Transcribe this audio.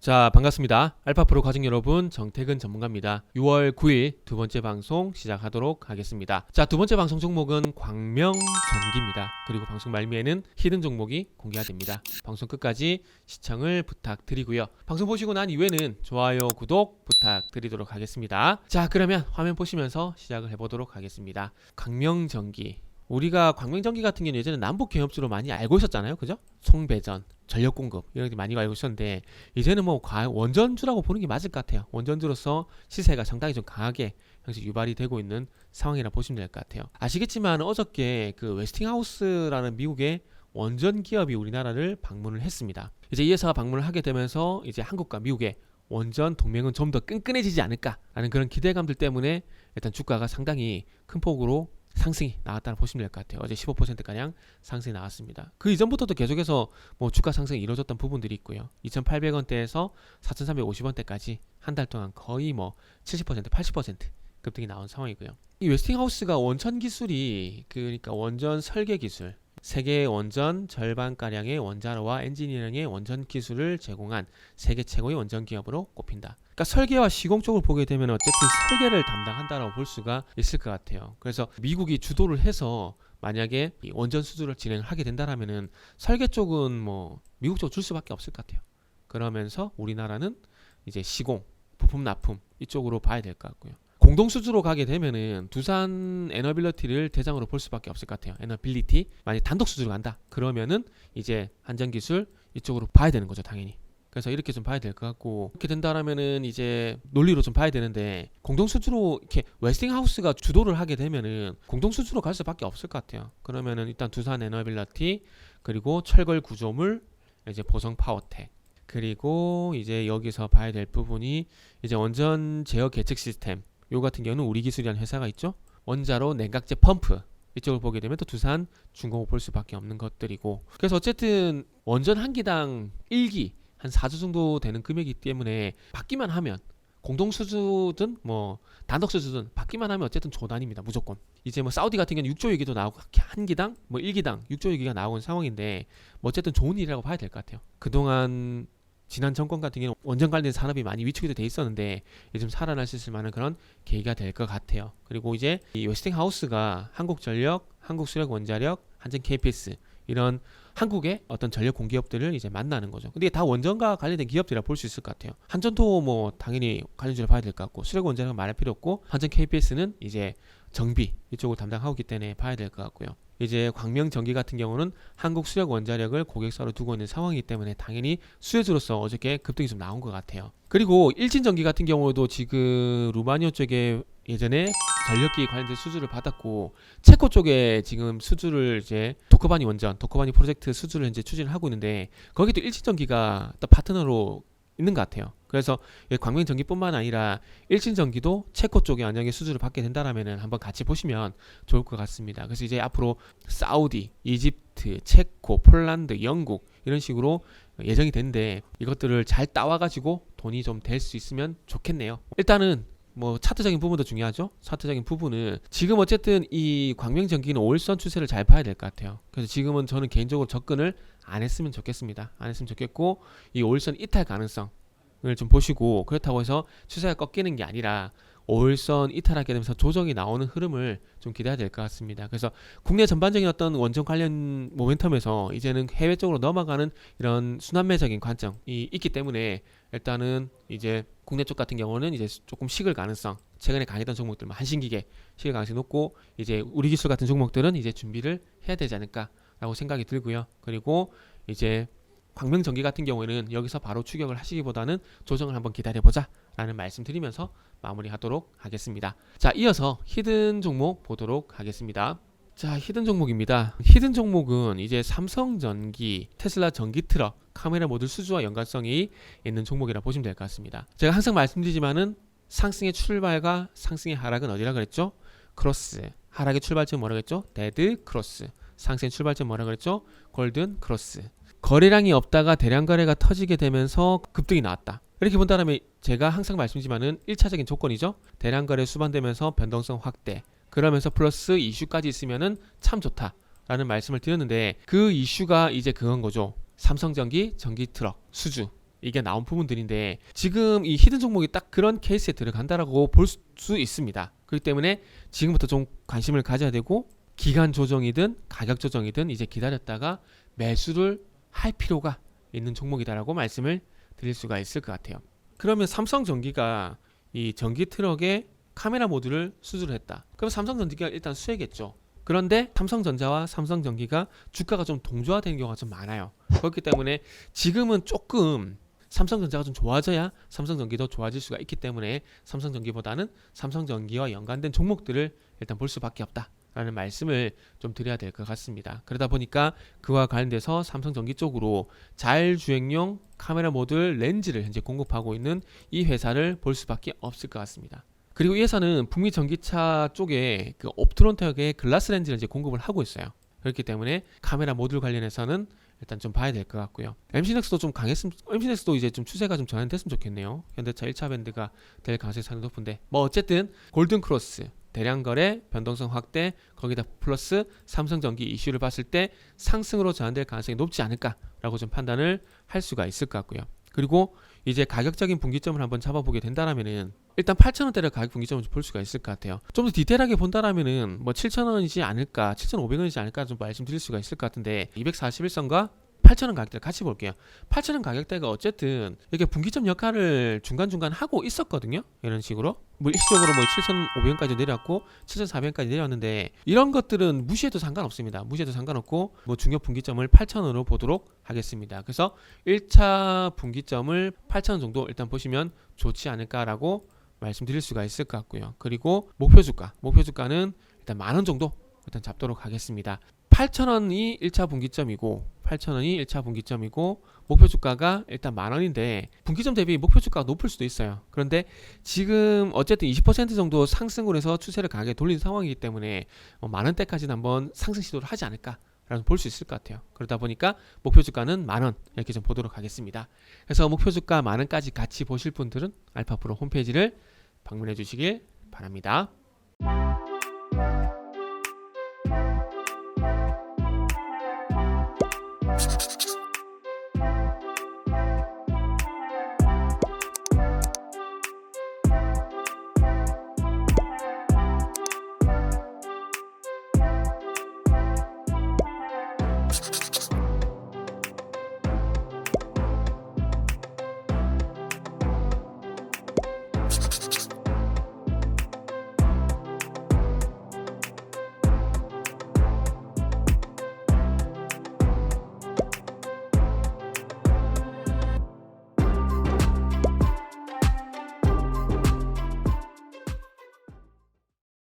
자, 반갑습니다. 알파프로 과정 여러분, 정태근 전문가입니다. 6월 9일 두 번째 방송 시작하도록 하겠습니다. 자, 두 번째 방송 종목은 광명전기입니다. 그리고 방송 말미에는 히든 종목이 공개가 됩니다. 방송 끝까지 시청을 부탁드리고요. 방송 보시고 난 이후에는 좋아요, 구독 부탁드리도록 하겠습니다. 자, 그러면 화면 보시면서 시작을 해보도록 하겠습니다. 광명전기. 우리가 광명전기 같은 경우는 예전에 남북 경협주로 많이 알고 있었잖아요. 그죠? 송배전, 전력공급 이런 게 많이 알고 있었는데 이제는 뭐 원전주라고 보는 게 맞을 것 같아요. 원전주로서 시세가 상당히 좀 강하게 형식 유발이 되고 있는 상황이라 보시면 될 것 같아요. 아시겠지만 어저께 그 웨스팅하우스라는 미국의 원전 기업이 우리나라를 방문을 했습니다. 이제 이 회사가 방문을 하게 되면서 이제 한국과 미국의 원전 동맹은 좀 더 끈끈해지지 않을까라는 그런 기대감들 때문에 일단 주가가 상당히 큰 폭으로 상승이 나왔다고 보시면 될 것 같아요. 어제 15%가량 상승이 나왔습니다. 그 이전부터도 계속해서 뭐 주가 상승이 이루어졌던 부분들이 있고요. 2,800원대에서 4,350원대까지 한 달 동안 거의 뭐 70%, 80% 급등이 나온 상황이고요. 이 웨스팅하우스가 원천 기술이 그러니까 원전 설계 기술, 세계 원전 절반가량의 원자로와 엔지니어링의 원전 기술을 제공한 세계 최고의 원전 기업으로 꼽힌다. 그러니까 설계와 시공 쪽을 보게 되면 어쨌든 설계를 담당한다라고 볼 수가 있을 것 같아요. 그래서 미국이 주도를 해서 만약에 이 원전 수주를 진행을 하게 된다라면은 설계 쪽은 뭐 미국 쪽으로 줄 수밖에 없을 것 같아요. 그러면서 우리나라는 이제 시공, 부품 납품 이쪽으로 봐야 될 것 같고요. 공동 수주로 가게 되면은 두산 에너빌리티를 대상으로 볼 수밖에 없을 것 같아요. 에너빌리티 만약 단독 수주로 간다 그러면은 이제 한전기술 이쪽으로 봐야 되는 거죠, 당연히. 그래서 이렇게 좀 봐야 될 것 같고, 이렇게 된다라면은 이제 논리로 좀 봐야 되는데, 공동 수주로 이렇게 웨스팅하우스가 주도를 하게 되면은 공동 수주로 갈 수밖에 없을 것 같아요. 그러면은 일단 두산 에너빌리티, 그리고 철걸 구조물, 이제 보성 파워텍, 그리고 이제 여기서 봐야 될 부분이 이제 원전 제어 계측 시스템. 요 같은 경우는 우리 기술이라는 회사가 있죠. 원자로 냉각제 펌프. 이쪽을 보게 되면 또 두산 중공업 볼 수밖에 없는 것들이고, 그래서 어쨌든 원전 한 기당 1기 한 4조 정도 되는 금액이기 때문에 받기만 하면 공동 수주든 뭐 단독 수주든 받기만 하면 어쨌든 조단입니다. 무조건. 이제 뭐 사우디 같은 경우는 6조 얘기도 나오고 한 기당 뭐 1기당 6조 얘기가 나오는 상황인데 뭐 어쨌든 좋은 일이라고 봐야 될 것 같아요. 그동안 지난 정권 같은 경우는 원전 관련 산업이 많이 위축이 돼 있었는데 요즘 살아날 수 있을 만한 그런 계기가 될 것 같아요. 그리고 이제 이 웨스팅하우스가 한국전력, 한국수력원자력, 한전 KPS 이런 한국의 어떤 전력 공기업들을 이제 만나는 거죠. 근데 다 원전과 관련된 기업들이라 볼 수 있을 것 같아요. 한전도 뭐 당연히 관련주를 봐야 될 것 같고, 수력원자력은 말할 필요 없고, 한전 KPS는 이제 정비 이쪽을 담당하고 있기 때문에 봐야 될 것 같고요. 이제 광명전기 같은 경우는 한국수력원자력을 고객사로 두고 있는 상황이기 때문에 당연히 수혜주로서 어저께 급등이 좀 나온 것 같아요. 그리고 일진전기 같은 경우도 지금 루마니아 쪽에 예전에 전력기 관련된 수주를 받았고, 체코 쪽에 지금 수주를 이제 도커바니 원전, 도커바니 프로젝트 수주를 이제 추진을 하고 있는데 거기도 일진전기가 또 파트너로 있는 것 같아요. 그래서 광명전기뿐만 아니라 일진전기도 체코 쪽에 만약에 수주를 받게 된다라면은 한번 같이 보시면 좋을 것 같습니다. 그래서 이제 앞으로 사우디, 이집트, 체코, 폴란드, 영국 이런 식으로 예정이 된데 이것들을 잘 따와가지고 돈이 좀 될 수 있으면 좋겠네요. 일단은 뭐 차트적인 부분도 중요하죠. 차트적인 부분은 지금 어쨌든 이 광명전기는 5일선 추세를 잘 봐야 될 것 같아요. 그래서 지금은 저는 개인적으로 접근을 안 했으면 좋겠습니다. 안 했으면 좋겠고, 이 5일선 이탈 가능성을 좀 보시고, 그렇다고 해서 추세가 꺾이는 게 아니라 5일선 이탈하게 되면서 조정이 나오는 흐름을 좀 기대해야 될 것 같습니다. 그래서 국내 전반적인 어떤 원전 관련 모멘텀에서 이제는 해외 쪽으로 넘어가는 이런 순환매적인 관점이 있기 때문에 일단은 이제 국내 쪽 같은 경우는 이제 조금 식을 가능성, 최근에 강했던 종목들, 한신기계 식을 가능성이 높고, 이제 우리 기술 같은 종목들은 이제 준비를 해야 되지 않을까라고 생각이 들고요. 그리고 이제 광명전기 같은 경우에는 여기서 바로 추격을 하시기보다는 조정을 한번 기다려보자 라는 말씀 드리면서 마무리하도록 하겠습니다. 자, 이어서 히든 종목 보도록 하겠습니다. 자, 히든 종목입니다. 히든 종목은 이제 삼성전기, 테슬라 전기트럭, 카메라 모듈 수주와 연관성이 있는 종목이라 보시면 될 것 같습니다. 제가 항상 말씀드리지만은 상승의 출발과 상승의 하락은 어디라 그랬죠? 크로스. 하락의 출발점 뭐라 그랬죠? 데드 크로스. 상승의 출발점 뭐라 그랬죠? 골든 크로스. 거래량이 없다가 대량 거래가 터지게 되면서 급등이 나왔다. 이렇게 본다면 제가 항상 말씀드리지만은 1차적인 조건이죠. 대량 거래 수반되면서 변동성 확대. 그러면서 플러스 이슈까지 있으면은 참 좋다라는 말씀을 드렸는데 그 이슈가 이제 그건 거죠. 삼성전기, 전기트럭, 수주. 이게 나온 부분들인데 지금 이 히든 종목이 딱 그런 케이스에 들어간다라고 볼 수 있습니다. 그렇기 때문에 지금부터 좀 관심을 가져야 되고 기간 조정이든 가격 조정이든 이제 기다렸다가 매수를 할 필요가 있는 종목이다라고 말씀을 드릴 수가 있을 것 같아요. 그러면 삼성전기가 이 전기트럭에 카메라 모듈을 수주를 했다. 그럼 삼성전기가 일단 수혜겠죠. 그런데 삼성전자와 삼성전기가 주가가 좀 동조화되는 경우가 좀 많아요. 그렇기 때문에 지금은 조금 삼성전자가 좀 좋아져야 삼성전기도 좋아질 수가 있기 때문에 삼성전기보다는 삼성전기와 연관된 종목들을 일단 볼 수밖에 없다 라는 말씀을 좀 드려야 될 것 같습니다. 그러다 보니까 그와 관련돼서 삼성전기 쪽으로 자율주행용 카메라 모듈 렌즈를 현재 공급하고 있는 이 회사를 볼 수밖에 없을 것 같습니다. 그리고 이 회사는 북미 전기차 쪽에 그 옵트론텍의 글라스 렌즈를 이제 공급을 하고 있어요. 그렇기 때문에 카메라 모듈 관련해서는 일단 좀 봐야 될 것 같고요. MC넥스도 좀 강했으면, MC넥스도 이제 좀 추세가 좀 전환됐으면 좋겠네요. 현대차 1차 밴드가 될 가능성이 상당히 높은데 뭐 어쨌든 골든 크로스, 대량 거래, 변동성 확대, 거기다 플러스 삼성전기 이슈를 봤을 때 상승으로 전환될 가능성이 높지 않을까라고 좀 판단을 할 수가 있을 것 같고요. 그리고 이제 가격적인 분기점을 한번 잡아보게 된다라면은 일단 8,000원대를 가격 분기점을 볼 수가 있을 것 같아요. 좀 더 디테일하게 본다라면은 뭐 7,000원이지 않을까, 7,500원이지 않을까 좀 말씀드릴 수가 있을 것 같은데 241선과 8,000원 가격대를 같이 볼게요. 8,000원 가격대가 어쨌든 이렇게 분기점 역할을 중간중간 하고 있었거든요. 이런 식으로 뭐 일시적으로 뭐 7,500원까지 내려왔고 7,400원까지 내려왔는데 이런 것들은 무시해도 상관없습니다. 무시해도 상관없고 뭐 중요 분기점을 8,000원으로 보도록 하겠습니다. 그래서 1차 분기점을 8,000원 정도 일단 보시면 좋지 않을까라고 말씀드릴 수가 있을 것 같고요. 그리고 목표주가는 일단 10,000원 정도 일단 잡도록 하겠습니다. 8,000원이 1차 분기점이고 8,000원이 1차 분기점이고 목표 주가가 일단 10,000원인데 분기점 대비 목표 주가가 높을 수도 있어요. 그런데 지금 어쨌든 20% 정도 상승을 해서 추세를 강하게 돌린 상황이기 때문에 10,000원대까지는 한번 상승 시도를 하지 않을까 라고 볼 수 있을 것 같아요. 그러다 보니까 목표 주가는 10,000원 이렇게 좀 보도록 하겠습니다. 그래서 목표 주가 10,000원까지 같이 보실 분들은 알파프로 홈페이지를 방문해 주시길 바랍니다.